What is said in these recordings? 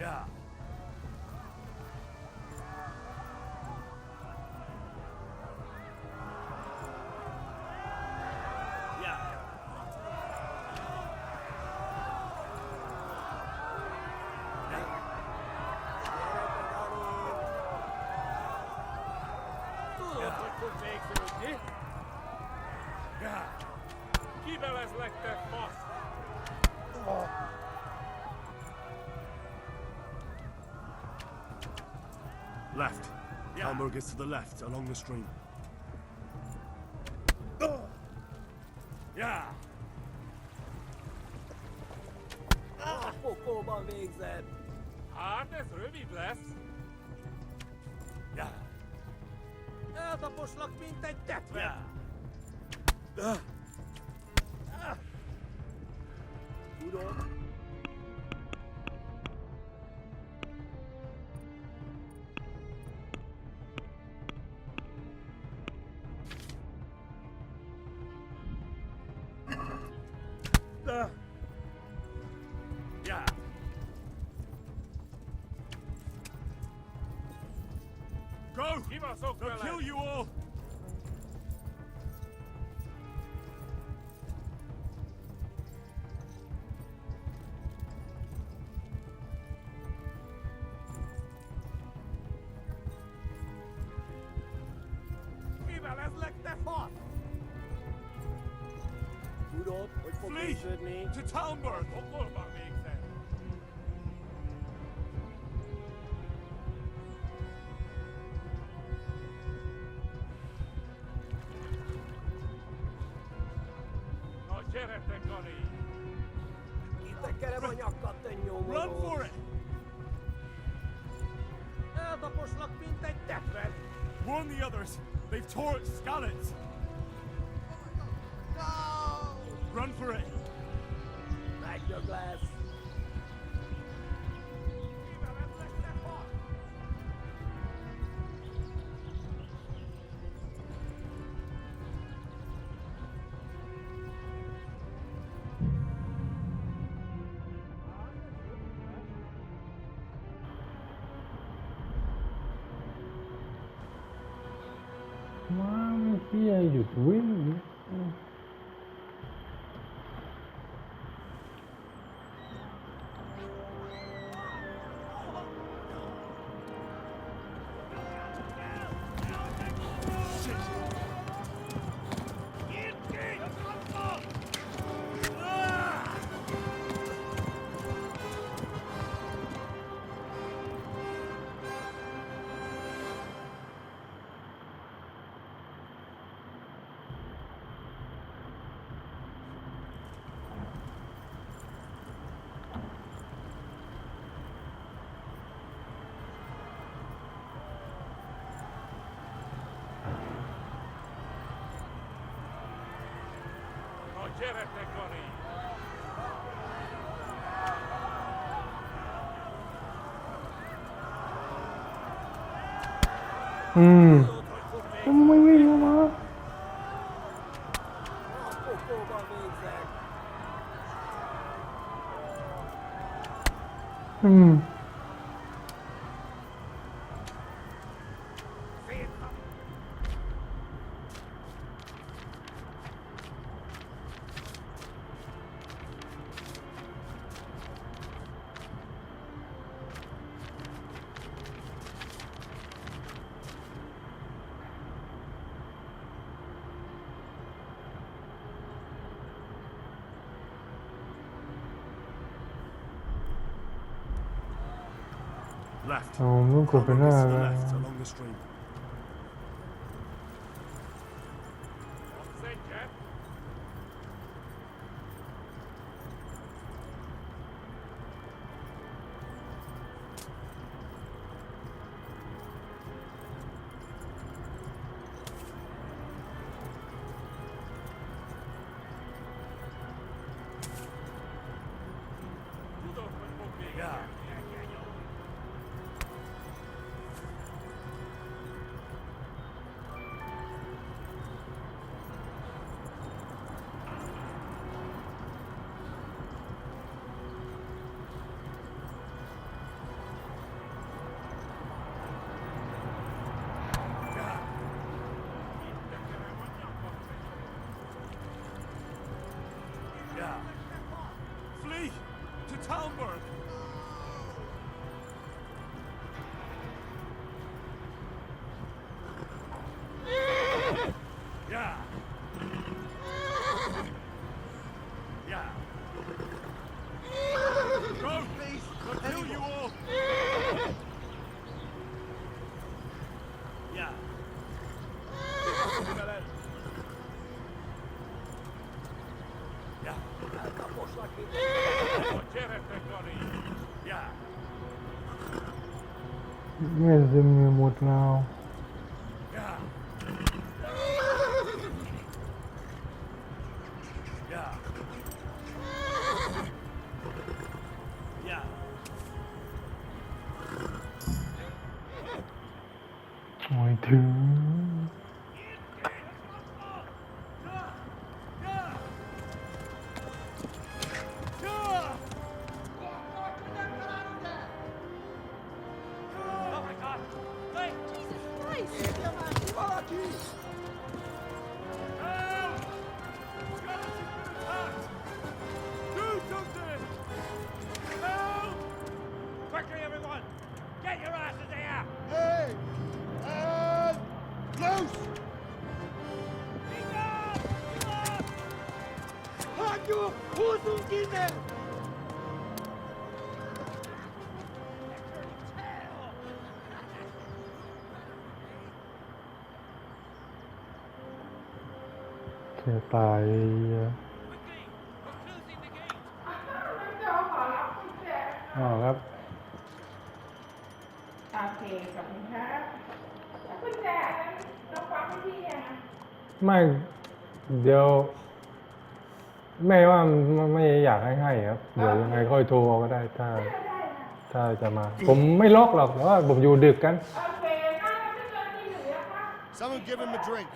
Yeah. Kivelezlek, te fasz! Left. Kalmur gets to the left, along the stream. Yeah. A pokolban végzett! Hát ez rövid lesz. Yeah. Eltaposlak, mint egy tetve! Yeah. Tudom. Yeah. Go! Kibaszok They'll vele! kill you all! Kivelezlek, te fasz! Tudod, hogy fog Flee! végződni? To Talmberg! Pokolban végzett. Na gyere, Gani! Kitekerem a nyakat, te nyomoró! Run for it! Eltaposlak, mint egy tetve! Warn the others! They've tore at Skalitz! Run for it! Meggyög lesz! Kivelezlek, te fasz! Mano, que é isso? Na gyere, Gani! Tudod, hogy fog végződni? Muy bien, mamá. A pokolban végzett! Left. No, non copre Kalmur gets to the nada. left, along the stream. Kapsz egyet? Tudod, hogy fog végződni. Yeah. Yeah. Flee to Talmberg. Yeah. Yeah. Go, please. I'll kill you all. Yeah. Yeah. Eltaposlak itt. No, gyertek, Gani! Yeah. ไม่ซึมหมดแล้ว Yeah. Yeah. Yeah. โอ้ยถึง Oh my god! Hey! Valaki! Help! Skeleton's been attacked! Do something! Help! Quickly, everyone! Get your asses here! Hey! Loose! Hagyjuk! Húzzunk innen!จะตาย Quickly! We're closing the gate! อ๋อครับ โอเคขอบคุณครับแล้วคุณแจอันนั้นเราฟังให้พี่ยังไง ไม่เดี๋ยวแม่ว่าไม่อยากให้ครับ เดี๋ยวยังไงค่อยโทรเอาก็ได้ถ้าจะมา ผมไม่ล็อกหรอกแต่ว่าผมอยู่ดึกกัน โอเคน่าจะไม่เกินที่หนึ่งแล้วครับ Someone give him a drink.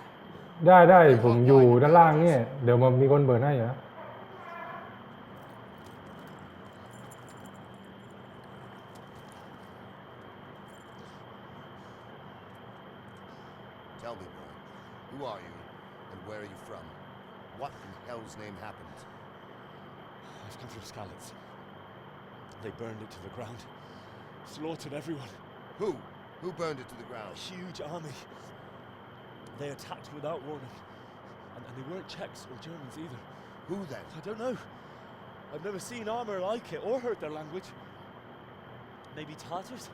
ได้ผมอยู่ด้านล่างเนี่ย เดี๋ยวมันมีคนเปิดให้เหรอ Tell me, boy, who are you, and where are you from? What in hell's name happened? I've come from Skalitz. They burned it to the ground. Slaughtered everyone. Who? Who burned it to the A ground? huge army. They attacked without warning. And they weren't Czechs or Germans either. Who then? I don't know. I've never seen armor like it or heard their language. Maybe Tatars?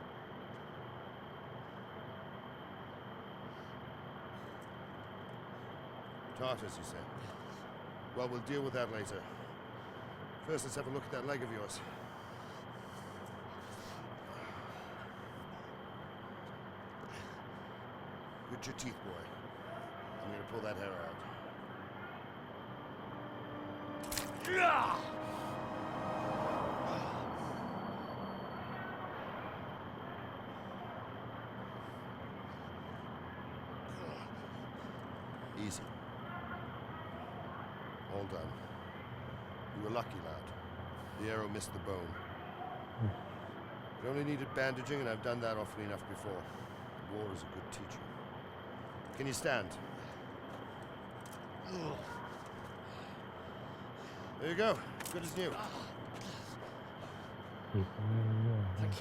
Tartars, you say? Well, we'll deal with that later. First, let's have a look at that leg of yours. Good your teeth, boy. I'm gonna pull that hair out. Easy. All done. You were lucky, lad. The arrow missed the bone. It only needed bandaging, and I've done that often enough before. War is a good teacher. Can you stand? There you go. Good as new. Thank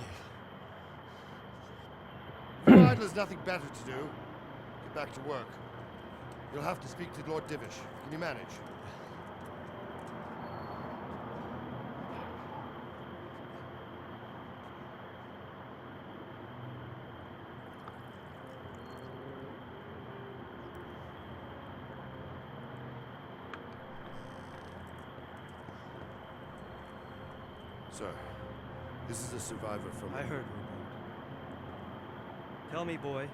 you. You idlers nothing better to do. Get back to work. You'll have to speak to Lord Divish. Can you manage? Sir, this is a survivor from... I heard, Rupert. Tell me, boy,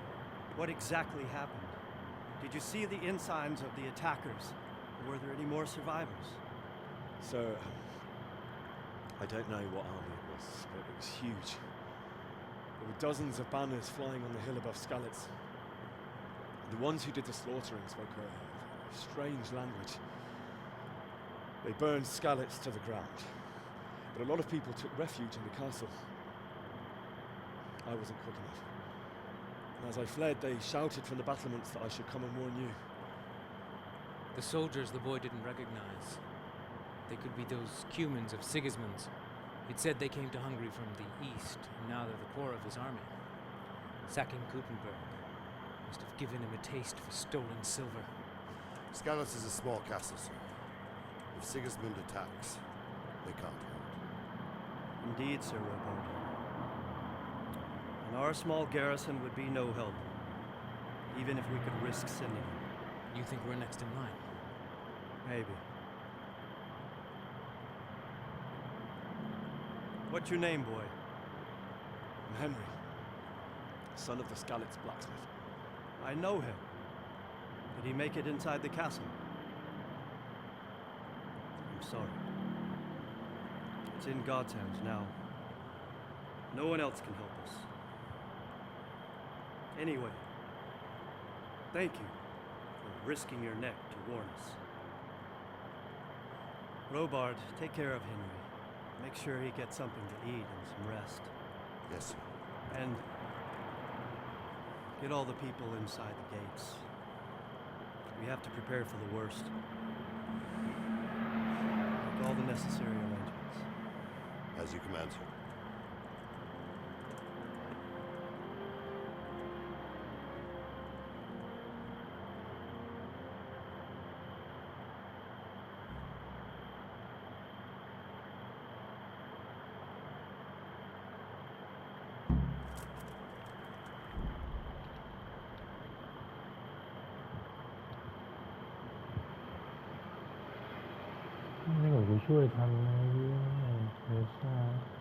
what exactly happened? Did you see the ensigns of the attackers? Or were there any more survivors? So, I don't know what army it was, but it was huge. There were dozens of banners flying on the hill above Skalitz. The ones who did the slaughtering spoke a strange language. They burned Skalitz to the ground. But a lot of people took refuge in the castle. I wasn't quick enough. And as I fled, they shouted from the battlements that I should come and warn you. The soldiers the boy didn't recognize. they could be those Cumans of Sigismund's. He'd said they came to Hungary from the east, and now they're the core of his army. Sacking Gutenberg must have given him a taste for stolen silver. Skalitz is a small castle, sir. If Sigismund attacks, they can't hold. Indeed, Sir Robard. And our small garrison would be no help, even if we could risk sending him. You think we're next in line? Maybe. What's your name, boy? I'm Henry, son of the Skalitz blacksmith. I know him. Did he make it inside the castle? I'm sorry. It's in God's hands now. No one else can help us. Anyway, thank you for risking your neck to warn us. Robard, take care of Henry. Make sure he gets something to eat and some rest. Yes, sir. And get all the people inside the gates. We have to prepare for the worst. Make all the necessary arrangements. As you command, sir. Mấy người cũngช่วยทันนะเดี๋ยวซ่า เ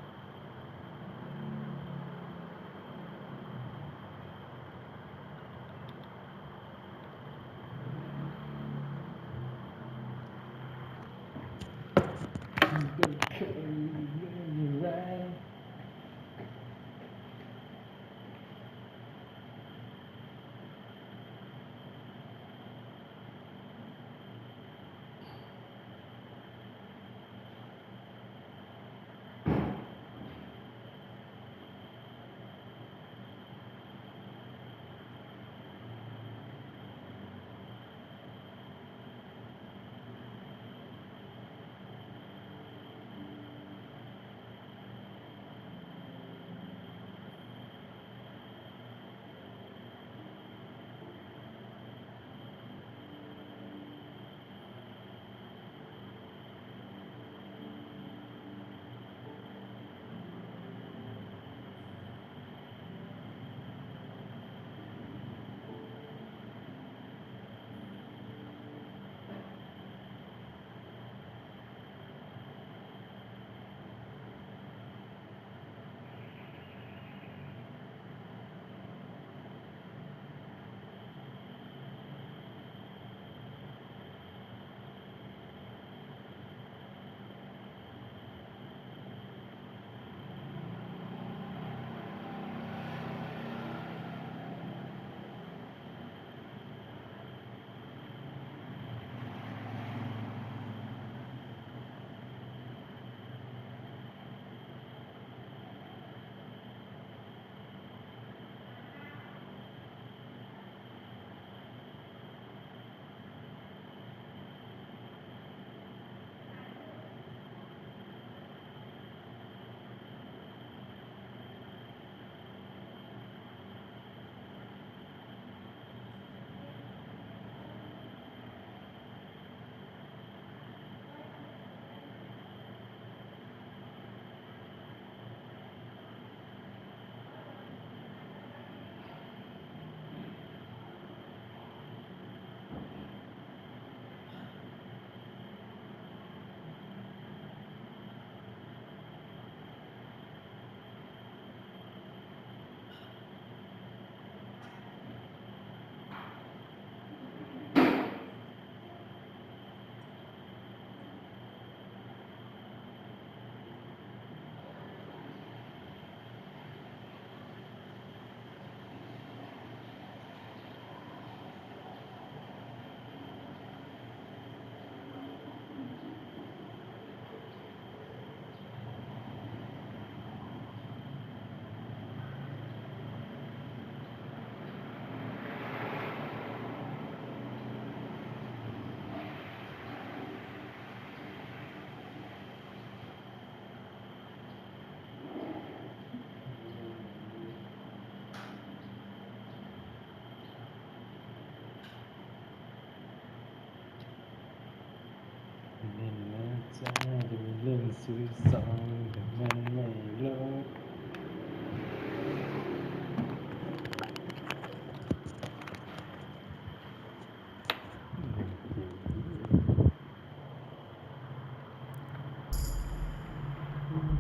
จะมีเรื่องซุยซองแต่มันไม่เลิก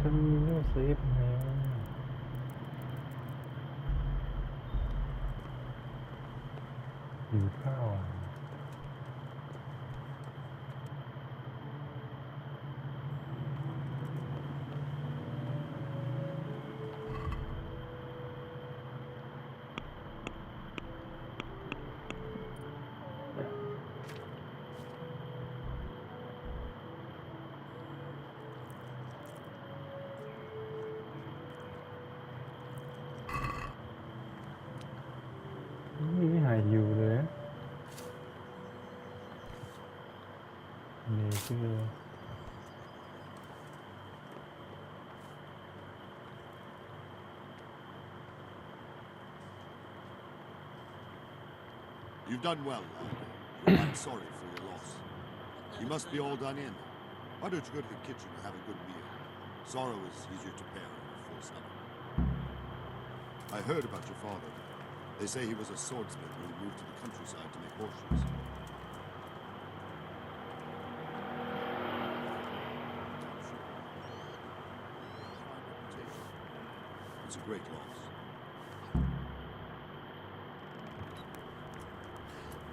จะมีเรื่องเซฟไหมหิวข้าวอ่ะ ไม่หายหิวเลยอะนี่คือ You've done well, lad. I'm sorry for your loss. You must be all done in. Why don't you go to the kitchen and have a good meal? Sorrow is easier to bear on a full stomach. I heard about your father. They say he was a swordsmith when he moved to the countryside to make horseshoes. It's a great loss.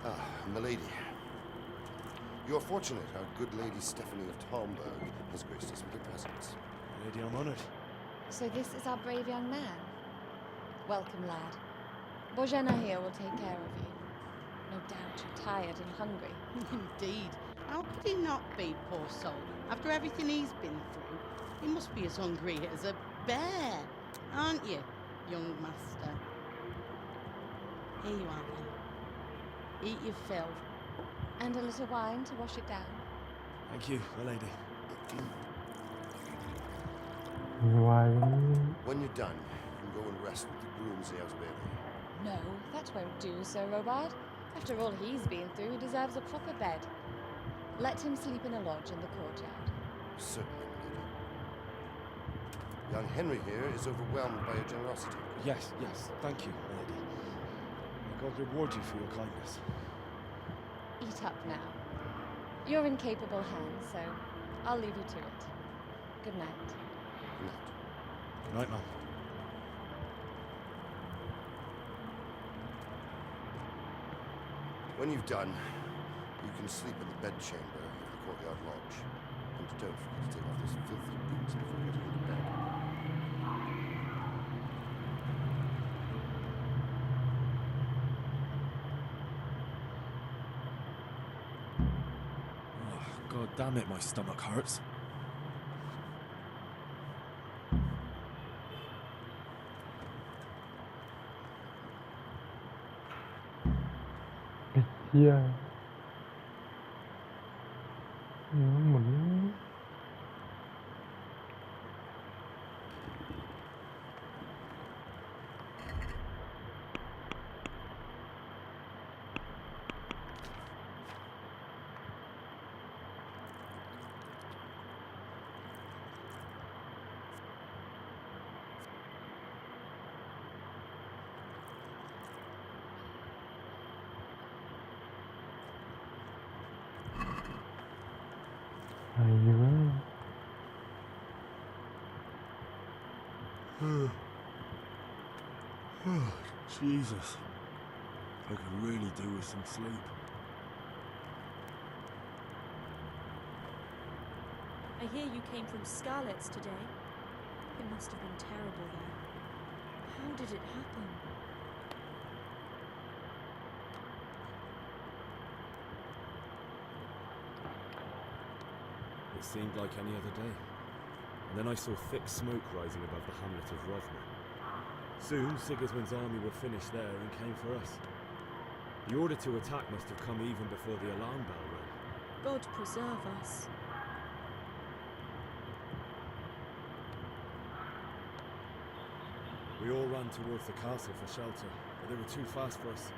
Ah, milady. You're fortunate our good lady Stephanie of Talmberg has graced us with her presence. Lady, I'm honored. So this is our brave young man. Welcome, lad. Bojana here will take care of you. No doubt you're tired and hungry. Indeed. How could he not be, poor soul? After everything he's been through, he must be as hungry as a bear, aren't you, young master? Here you are, then. Eat your fill. And a little wine to wash it down. Thank you, my lady. Why? When you're done, you can go and rest with the grooms out of bed. No, that won't do, Sir Robard. After all he's been through, he deserves a proper bed. Let him sleep in a lodge in the courtyard. Certainly, milady. Young Henry here is overwhelmed by your generosity. Yes, yes, thank you, my lady. May God reward you for your kindness. Eat up now. You're in capable hands, so I'll leave you to it. Good night. Good night. Good night, ma'am. When you've done, you can sleep in the bedchamber of the courtyard lodge. And don't forget to take off those filthy boots before getting into bed. Oh, God damn it, my stomach hurts. Yeah. หมุน Are you right? Jesus. I could really do with some sleep. I hear you came from Scarlet's today. It must have been terrible there. How did it happen? It seemed like any other day. And then I saw thick smoke rising above the hamlet of Rovna. Soon, Sigismund's army were finished there and came for us. The order to attack must have come even before the alarm bell rang. God preserve us. We all ran towards the castle for shelter, but they were too fast for us.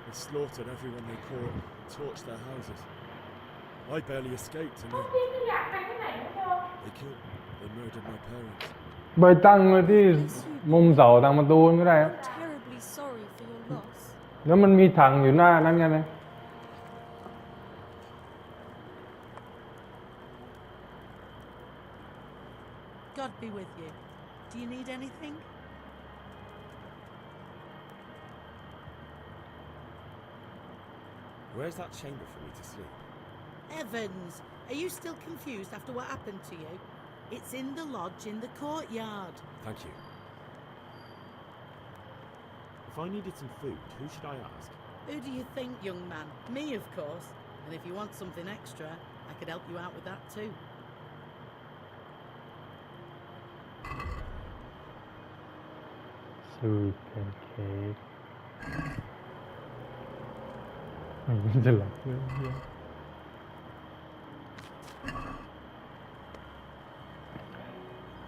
They slaughtered everyone they caught and torched their houses. I barely escaped and then... They killed, they murdered my parents. ไปตั้งไว้ที่มุมเสาทางประตูก็ได้ครับ Terribly sorry for your loss. แล้วมันมีถังอยู่หน้านั้นไงนะ God be with you. Do you need anything? Where's that chamber for me to sleep? Evans, are you still confused after what happened to you? It's in the lodge in the courtyard. Thank you. If I needed some food, who should I ask? Who do you think, young man? Me, of course. And if you want something extra, I could help you out with that too. Sweet pancake มันจะหลับเลยเนี่ย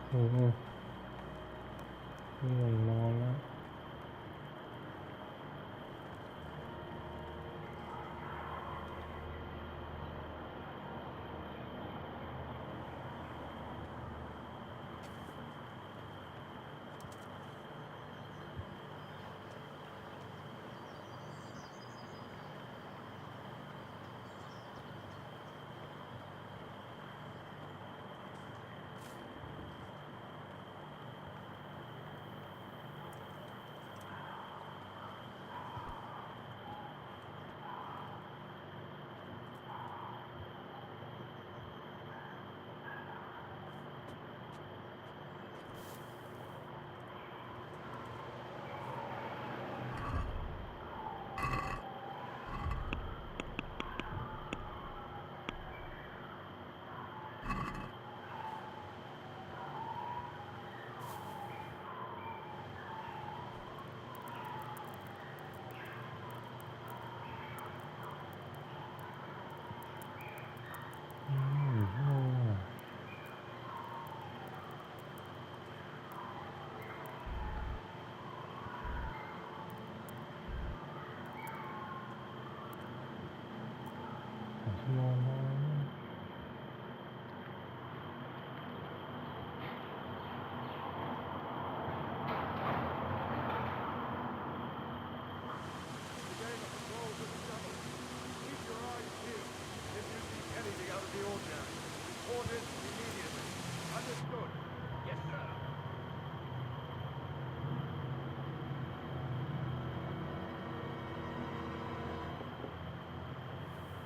โอ้โหง่วงนอนแล้ว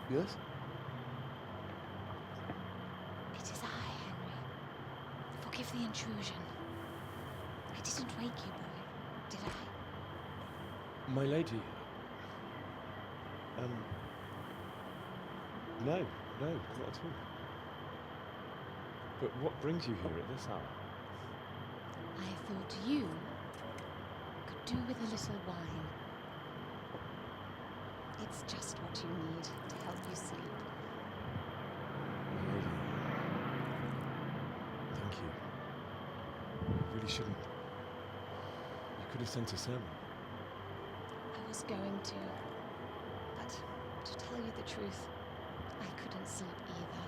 Yes? It is I, Henry. Forgive the intrusion. I didn't wake you, boy, did I? My lady. No, not at all. But what brings you here at this hour? I thought you could do with a little wine. It's just what you need to help you sleep. My lady. Thank you. You really shouldn't. You could have sent a sermon. I was going to, but to tell you the truth, I couldn't sleep either.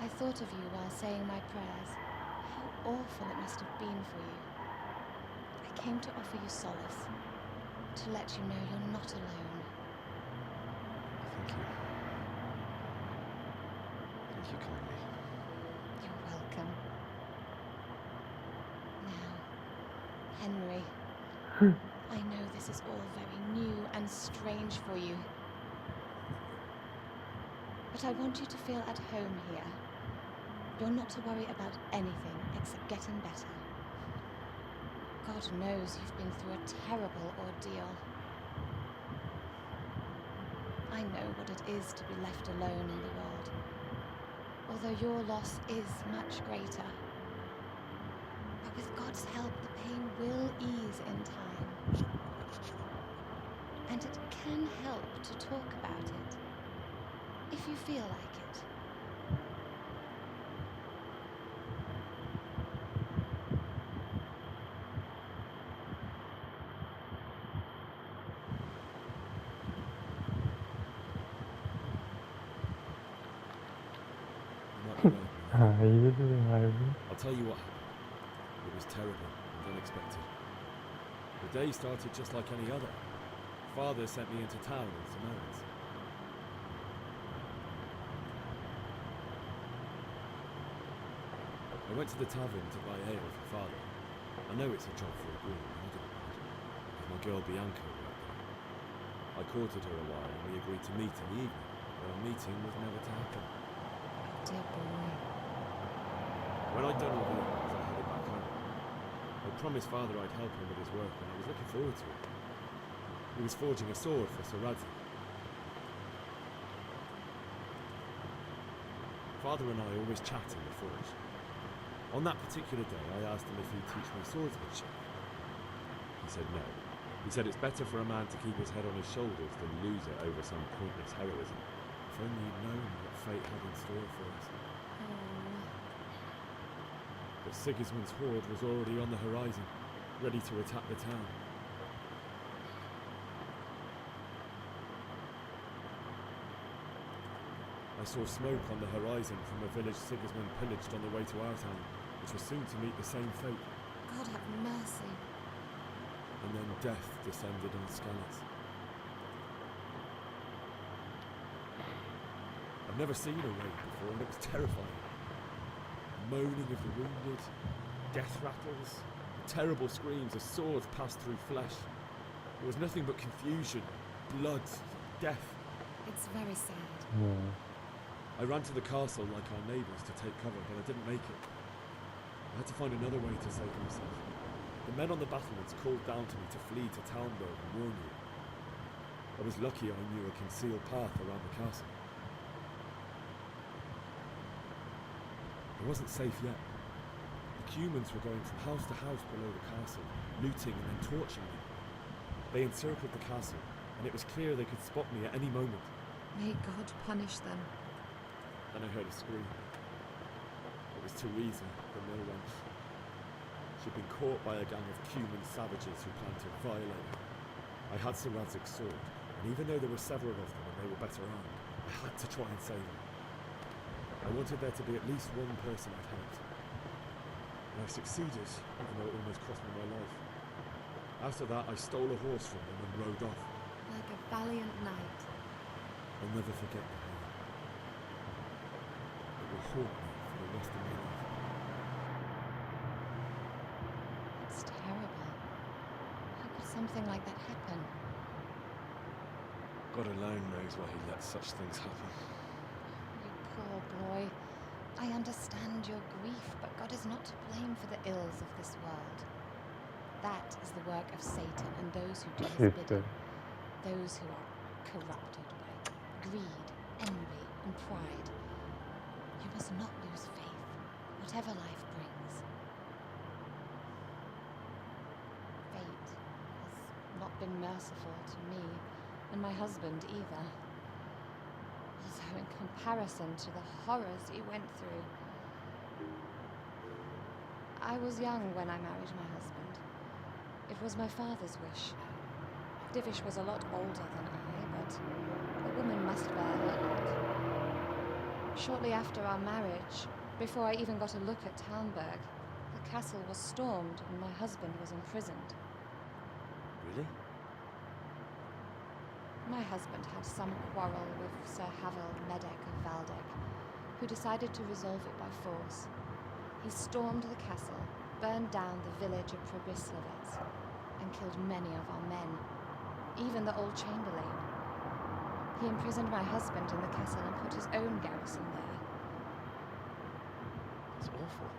I thought of you while saying my prayers. How awful it must have been for you. I came to offer you solace, to let you know you're not alone. Thank you. Thank you kindly. You're welcome. Now, Henry, I know this is all very new and strange for you. But I want you to feel at home here. You're not to worry about anything except getting better. God knows you've been through a terrible ordeal. I know what it is to be left alone in the world, although your loss is much greater. But with God's help, the pain will ease in time. And it can help to talk about it, if you feel like it. Not alone, my หายหาย I'll tell you what happened. It was terrible and unexpected. The day started just like any other. Father sent me into town on some errands. I went to the tavern to buy ale for Father. I know it's a job for a groom, and I didn't mind, because my girl Bianca worked there. I courted her a while and we agreed to meet in the evening, but our meeting was never to happen. Dear boy. When I'd done all the errands, I headed back home. I promised Father I'd help him with his work, and I was looking forward to it. He was forging a sword for Sir Radzig. Father and I always chat in the forge. On that particular day, I asked him if he'd teach me swordsmanship. He said no. He said it's better for a man to keep his head on his shoulders than lose it over some pointless heroism. If only he'd known what fate had in store for us. But Sigismund's horde was already on the horizon, ready to attack the town. I saw smoke on the horizon from a village Sigismund pillaged on the way to our town, which was soon to meet the same fate. God have mercy. And then death descended on Skalitz. I've never seen a raid before, and it was terrifying. Moaning of the wounded, death rattles, terrible screams as swords passed through flesh. There was nothing but confusion, blood, death. It's very sad. I ran to the castle like our neighbours to take cover, but I didn't make it. I had to find another way to save myself. The men on the battlements called down to me to flee to Talmberg and warn you. I was lucky I knew a concealed path around the castle. I wasn't safe yet. The Cumans were going from house to house below the castle, looting and then torching me. They encircled the castle, and it was clear they could spot me at any moment. May God punish them. Then I heard a scream. It was Teresa, the mill wench. She'd been caught by a gang of Cuman savages who planned to violate her. I had Sir Radzig's sword, and even though there were several of them and they were better armed, I had to try and save them. I wanted there to be at least one person I'd helped. And I succeeded, even though it almost cost me my life. After that, I stole a horse from them and rode off. Like a valiant knight. I'll never forget the pain. It will haunt me for the rest of my life. It's terrible. How could something like that happen? God alone knows why he lets such things happen. You poor boy. I understand your grief, but God is not to blame for the ills of this world. That is the work of Satan and those who do his bidding. Those who are corrupted by greed, envy, and pride. You must not lose faith, whatever life brings. Fate has not been merciful to me, and my husband either. Although in comparison to the horrors he went through. I was young when I married my husband. It was my father's wish. Divish was a lot older than I, but a woman must bear her lot. Shortly after our marriage, before I even got a look at Talmberg, the castle was stormed and my husband was imprisoned. Really? My husband had some quarrel with Sir Havel Medek of Valdek, who decided to resolve it by force. He stormed the castle, burned down the village of Probislavets, and killed many of our men, even the old chamberlain. He imprisoned my husband in the castle and put his own garrison there. It's awful.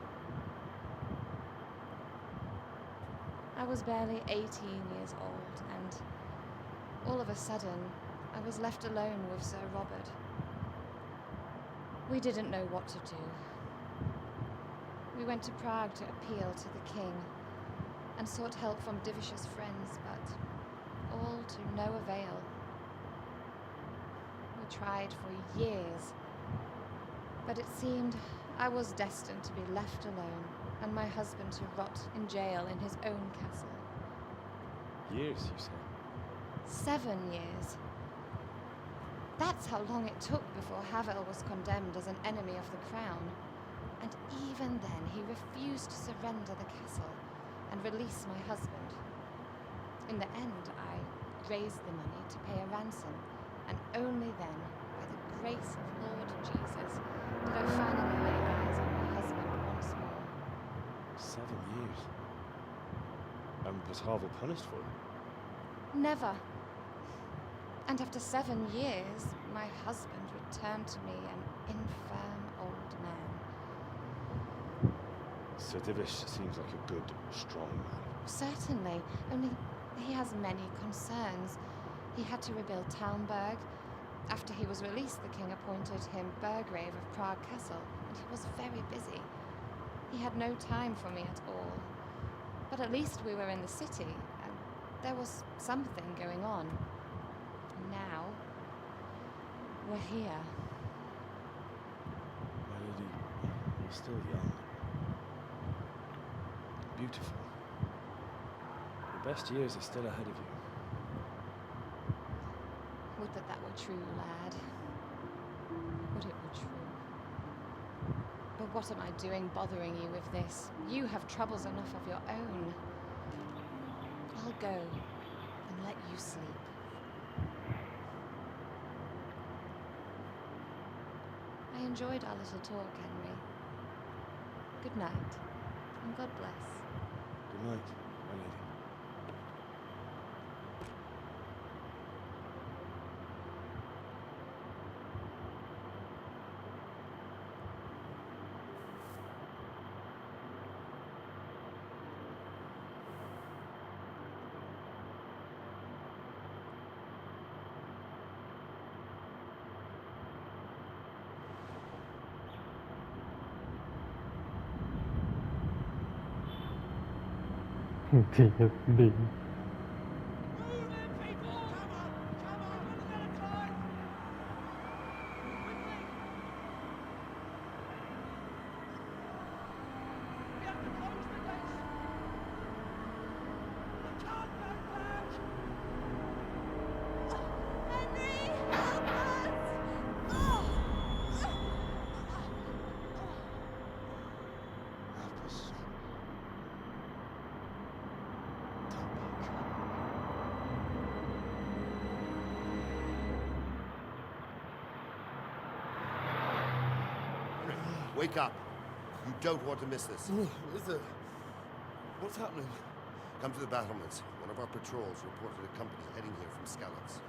I was barely 18 years old, and all of a sudden, I was left alone with Sir Robert. We didn't know what to do. We went to Prague to appeal to the king, and sought help from Divish's friends, but all to no avail. We tried for years, but it seemed I was destined to be left alone, and my husband to rot in jail in his own castle. Years, you say? 7 years. That's how long it took before Havel was condemned as an enemy of the crown. And even then, he refused to surrender the castle and release my husband. In the end, I raised the money to pay a ransom, and only then, by the grace of Lord Jesus, did I finally lay eyes on my husband once more. 7 years. And was Harville punished for it? Never. And after 7 years, my husband returned to me an infirm old man. Sir Divish seems like a good, strong man. Certainly, only he has many concerns. He had to rebuild Talmberg. After he was released, the king appointed him Burgrave of Prague Castle, and he was very busy. He had no time for me at all. But at least we were in the city, and there was something going on. Now, we're here. My lady, you're still young. Beautiful. Your best years are still ahead of you. Would that that were true, lad. Would it were true. But what am I doing bothering you with this? You have troubles enough of your own. I'll go and let you sleep. I enjoyed our little talk, Henry. Good night, and God bless. Good night, my lady.ดี Wake up. You don't want to miss this. Is it? What's happening? Come to the battlements. One of our patrols reported a company heading here from Skalitz.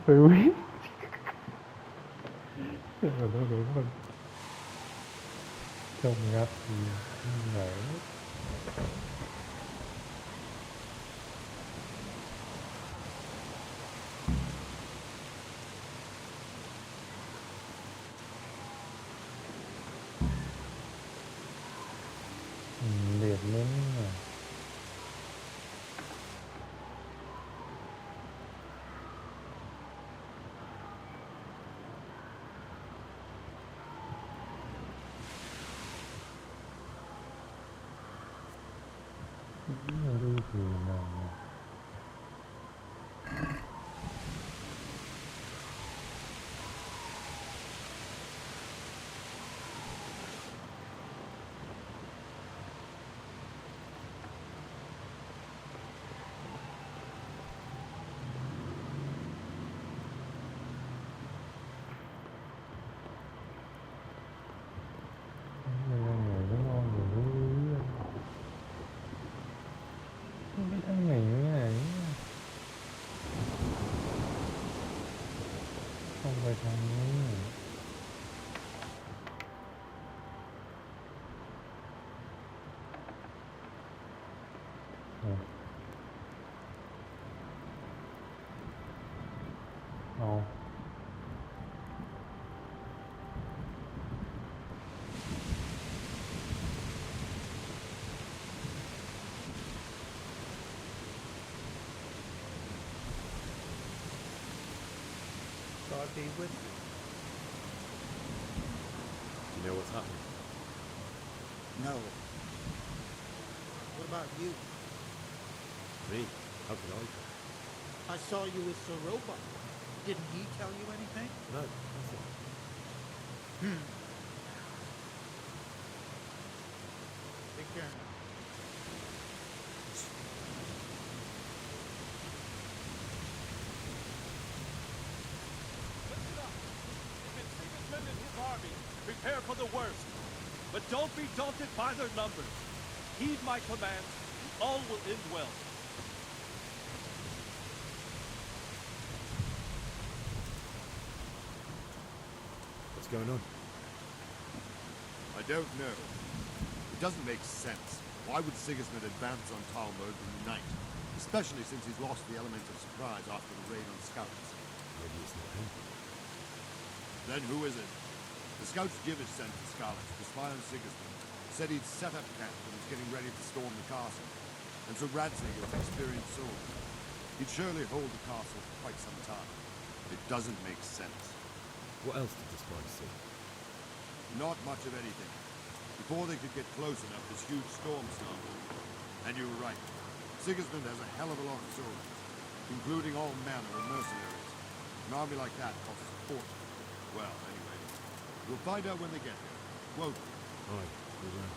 ไปวิ่งขอโทษทุกคนชมครับไหนเหรียญเน้นดูผิวหนังยังไงก็นอนอยู่ be with you. Do you know what's happening? No. What about you? Me? How could I? I saw you with Sir Robot. Didn't he tell you anything? No, nothing. Take care. Listen up. If it's Sigismund and his army, prepare for the worst. But don't be daunted by their numbers. Heed my commands, and all will end well. What's going on? I don't know. It doesn't make sense. Why would Sigismund advance on Talmberg in the night? Especially since he's lost the element of surprise after the raid on scouts. Maybe it's not him. Then who is it? The scouts Jivish sent to Scarlet to spy on Sigismund said he'd set up camp and was getting ready to storm the castle. And so Radzinger, an experienced soldier, he'd surely hold the castle for quite some time. It doesn't make sense. What else did the spies see? Not much of anything. Before they could get close enough, this huge storm started. And you were right. Sigismund has a hell of a lot of soldiers, including all manner of mercenaries. An army like that costs a fortune. Well, anyway, we'll find out when they get there. Won't we? Aye, we will.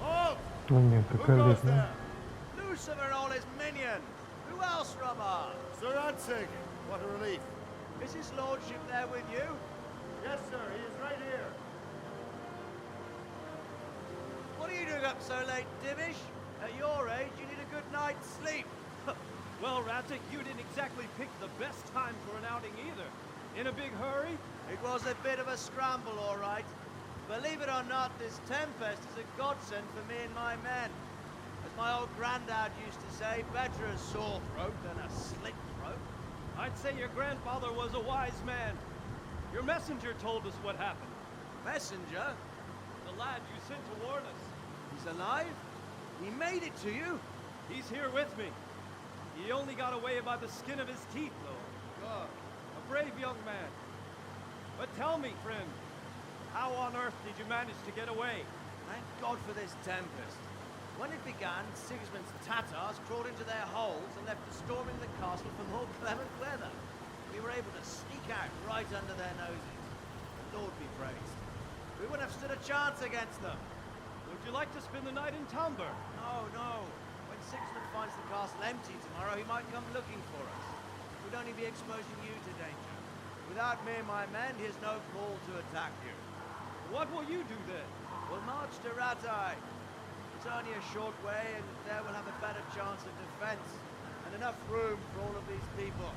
Halt! Mình nhận Who thực cân goes liệt nữa. there? Lucifer and all his minions. Who else, Robert? Sir Radzig! What a relief. Is his lordship there with you? Yes, sir. He is right here. What are you doing up so late, Divish? At your age, you need a good night's sleep. Well, Radzik, you didn't exactly pick the best time for an outing either. In a big hurry? It was a bit of a scramble, all right. Believe it or not, this tempest is a godsend for me and my men. As my old granddad used to say, better a sore throat than a slit throat. I'd say your grandfather was a wise man. Your messenger told us what happened. Messenger? The lad you sent to warn us. He's alive? He made it to you? He's here with me. He only got away by the skin of his teeth, though. God. A brave young man. But tell me, friend, how on earth did you manage to get away? Thank God for this tempest. When it began, Sigismund's Tatars crawled into their holes and left us storming the castle for more clement weather. We were able to sneak out right under their noses. The Lord be praised. We wouldn't have stood a chance against them. Would you like to spend the night in Talmberg? No, no. When Sigismund finds the castle empty tomorrow, he might come looking for us. We'd only be exposing you to danger. Without me and my men, he has no call to attack you. What will you do then? We'll march to Ratai. It's only a short way, and there we'll have a better chance of defense, and enough room for all of these people.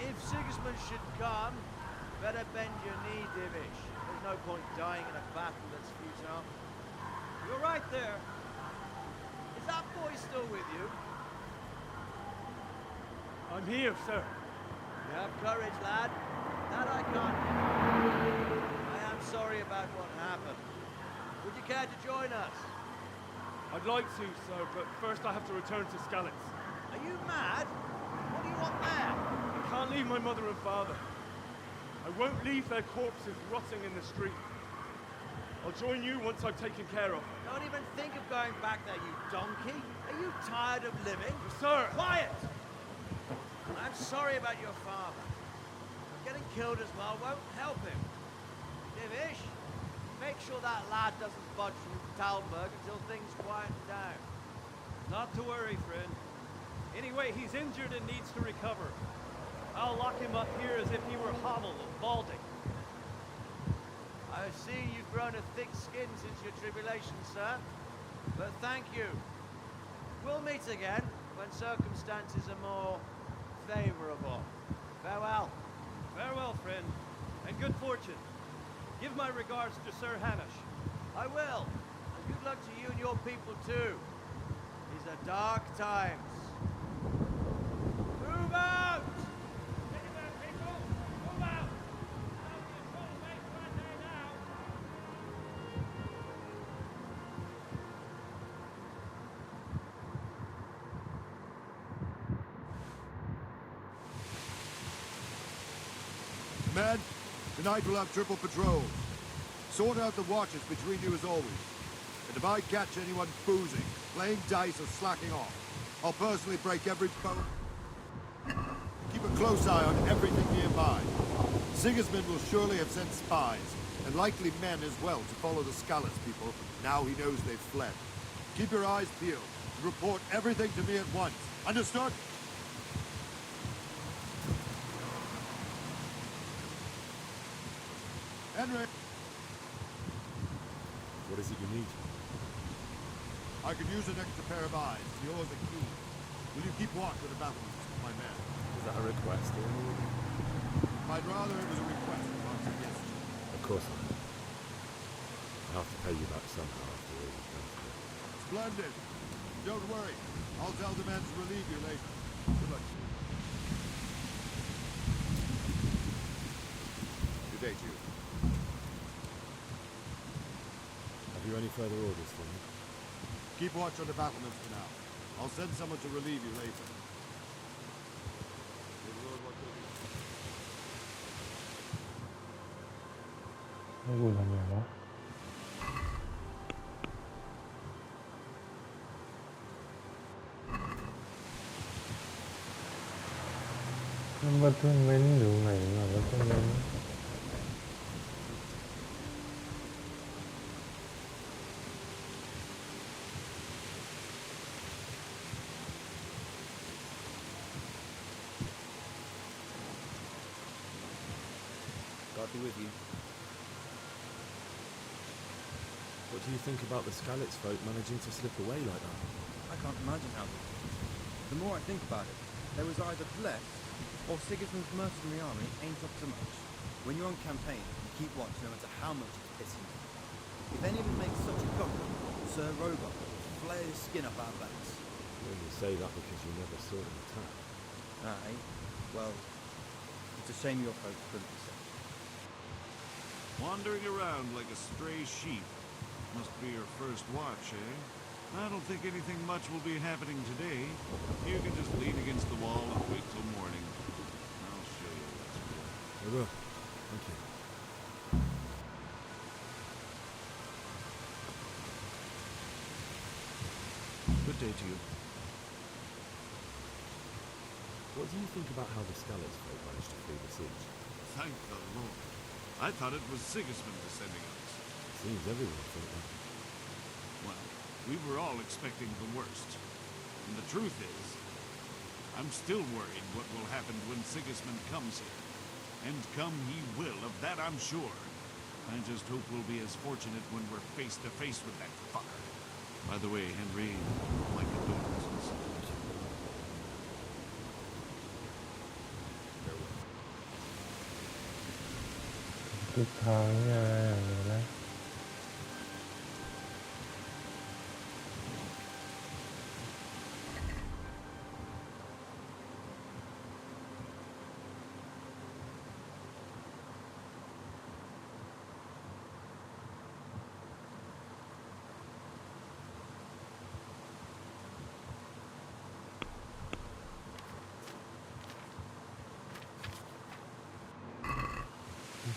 If Sigismund should come, better bend your knee, Divish. There's no point dying in a battle that's futile. You're right there. Is that boy still with you? I'm here, sir. You have courage, lad. That I can't deny. I am sorry about what happened. Would you care to join us? I'd like to, sir, but first I have to return to Skalitz. Are you mad? What do you want there? I can't leave my mother and father. I won't leave their corpses rotting in the street. I'll join you once I've taken care of. Don't even think of going back there, you donkey. Are you tired of living? Sir! Quiet! I'm sorry about your father. Getting killed as well won't help him. Divish, make sure that lad doesn't budge from Talmberg until things quieten down. Not to worry, friend. Anyway, he's injured and needs to recover. I'll lock him up here as if he were hobbled and balding. I see you've grown a thick skin since your tribulation, sir. But thank you. We'll meet again when circumstances are more favorable. Farewell. Farewell, friend, and good fortune. Give my regards to Sir Hanush. I will. And good luck to you and your people too. These are dark times. Move out! People, move out! Now Men, tonight we'll have triple patrol. Sort out the watches between you as always. And if I catch anyone boozing, playing dice or slacking off, I'll personally break every bone. Keep a close eye on everything nearby. Sigismund will surely have sent spies, and likely men as well, to follow the Skalitz people, now he knows they've fled. Keep your eyes peeled, and report everything to me at once. Understood? Henry! What is it you need? I could use an extra pair of eyes. Yours are keen. Will you keep watch with the battlements, my man? Is that a request or an order? I'd rather it was a request, not a suggestion. Of course not. I'll have to pay you back somehow after all you've done for me. Splendid. Don't worry. I'll tell the men to relieve you later. Good luck to you. Good day to you. Have you any further orders for me? Keep watch on the battlements for now. I'll send someone to relieve you later. Good Lord, what will you- ให้กูทำไงวะมันบัตเทิลเมนต์อยู่ไหนวะบัตเทิลเมนต์ God be with you. What do you think about the Skalitz folk managing to slip away like that? I can't imagine how they did. The more I think about it, they was either blessed, or Sigismund's mercenary army ain't up to much. When you're on campaign, you keep watch no matter how much it's pissing you. If any of them make such a cover, Sir Robot will flare his skin up our backs. You only say that because you never saw them attack. Aye, well, it's a shame your folks couldn't be safe. Wandering around like a stray sheep. Must be your first watch, eh? I don't think anything much will be happening today. You can just lean against the wall and wait till morning. I'll show you what's what. I will. Thank you. Good day to you. What do you think about how the Skalitz folk managed to flee the siege? Thank the Lord. I thought it was Sigismund descending on us. Seems everyone thought that. Well, we were all expecting the worst. And the truth is, I'm still worried what will happen when Sigismund comes here. And come he will, of that I'm sure. I just hope we'll be as fortunate when we're face to face with that fucker. By the way, Henry, my condolences. Farewell. ทิศทางเนี่ยนะ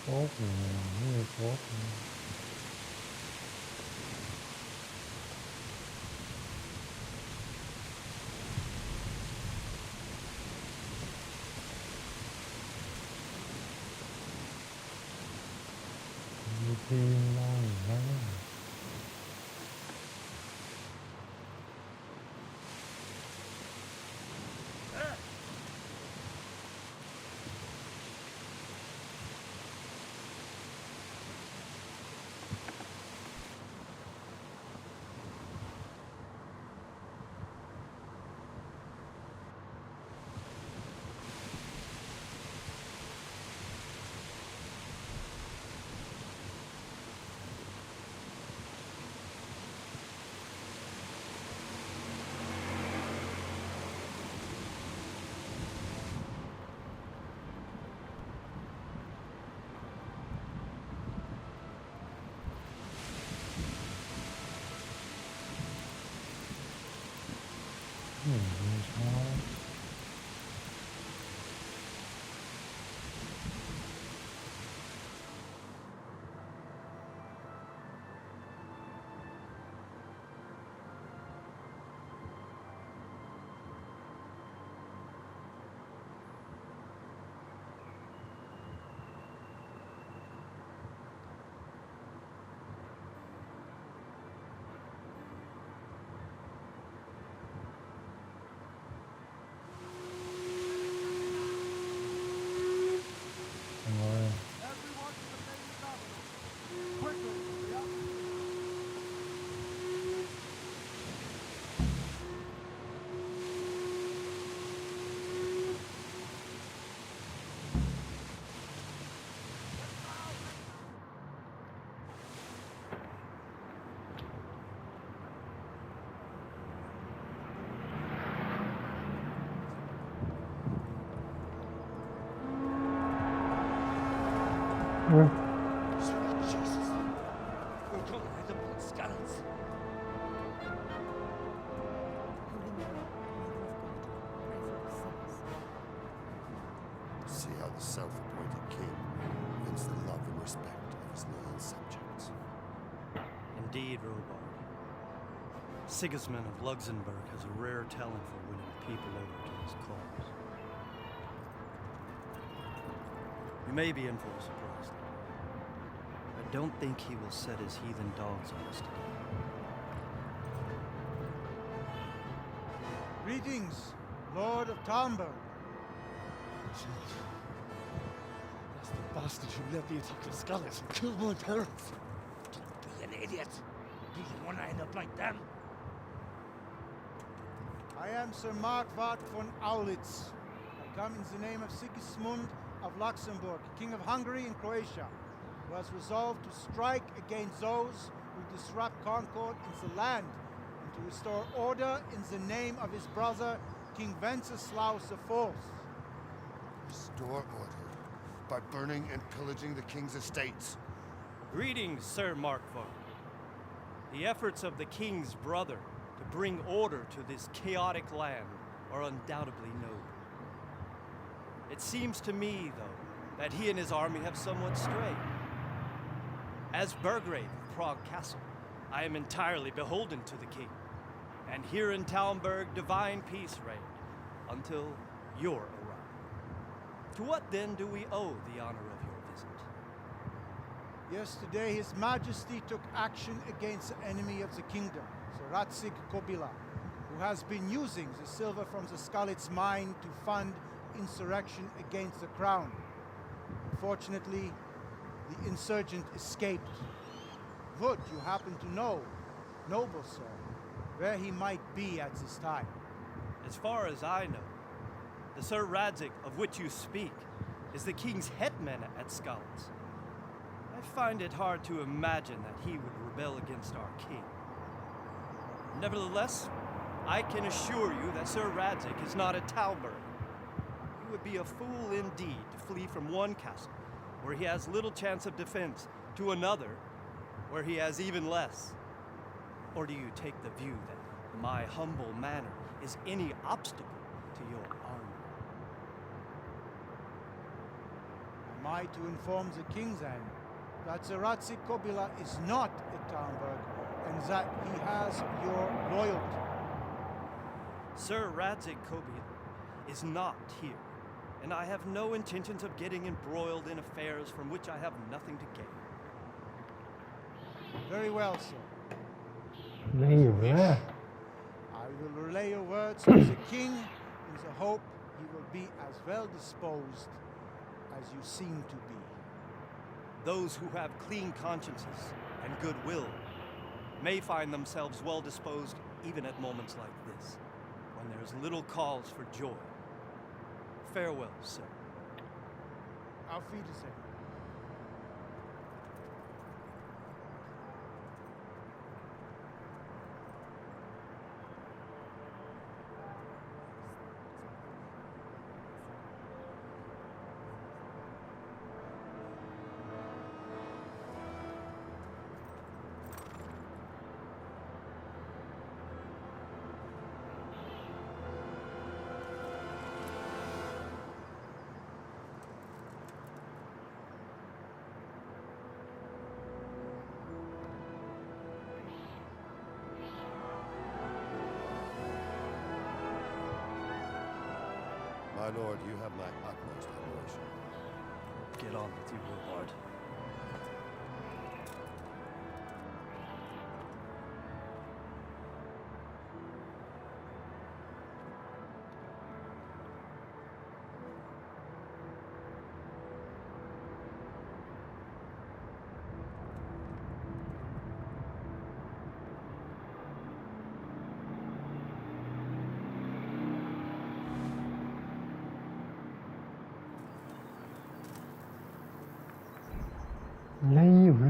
โป๊กนี่โป๊กมีทีมน้อยนะช้า Sweet Jesus. We're going to the blood scallops. See how the self-appointed king wins the love and respect of his loyal subjects. Indeed, Robard. Sigismund of Luxembourg has a rare talent for winning people over to his cause. You may be in for a surprise. I don't think he will set his heathen dogs on us today. Greetings, Lord of Talmberg. That's the bastard who led the attack of Scarlets and killed my parents. Don't be an idiot. Do you want to end up like them? I am Sir Markvart von Aulitz. I come in the name of Sigismund of Luxembourg, King of Hungary and Croatia, who has resolved to strike against those who disrupt concord in the land and to restore order in the name of his brother, King Wenceslaus IV. Restore order by burning and pillaging the king's estates. Greetings, Sir Markvart. The efforts of the king's brother to bring order to this chaotic land are undoubtedly noble. It seems to me, though, that he and his army have somewhat strayed. As Burgrave of Prague Castle, I am entirely beholden to the king, and here in Talmberg divine peace reigned until your arrival. To what then do we owe the honor of your visit? Yesterday, His Majesty took action against the enemy of the kingdom, Sir Radzig Kobyla, who has been using the silver from the Skalitz mine to fund insurrection against the crown. Unfortunately, the insurgent escaped. Would you happen to know, noble sir, where he might be at this time? As far as I know, the Sir Radzig of which you speak is the king's hetman at Skalitz. I find it hard to imagine that he would rebel against our king. Nevertheless, I can assure you that Sir Radzig is not at Talmberg. He would be a fool indeed to flee from one castle, where he has little chance of defense, to another, where he has even less. Or do you take the view that my humble manner is any obstacle to your army? Am I to inform the king then that Sir Radzig Kobyla is not at Talmberg and that he has your loyalty? Sir Radzig Kobyla is not here, and I have no intentions of getting embroiled in affairs from which I have nothing to gain. Very well, sir. นี่อยู่เนี่ย I will relay your words to the king in the hope he will be as well disposed as you seem to be. Those who have clean consciences and goodwill may find themselves well disposed even at moments like this, when there's little cause for joy. Farewell, sir. Auf Wiedersehen. My lord, you have my utmost admiration. Get on with you, Robard. Leave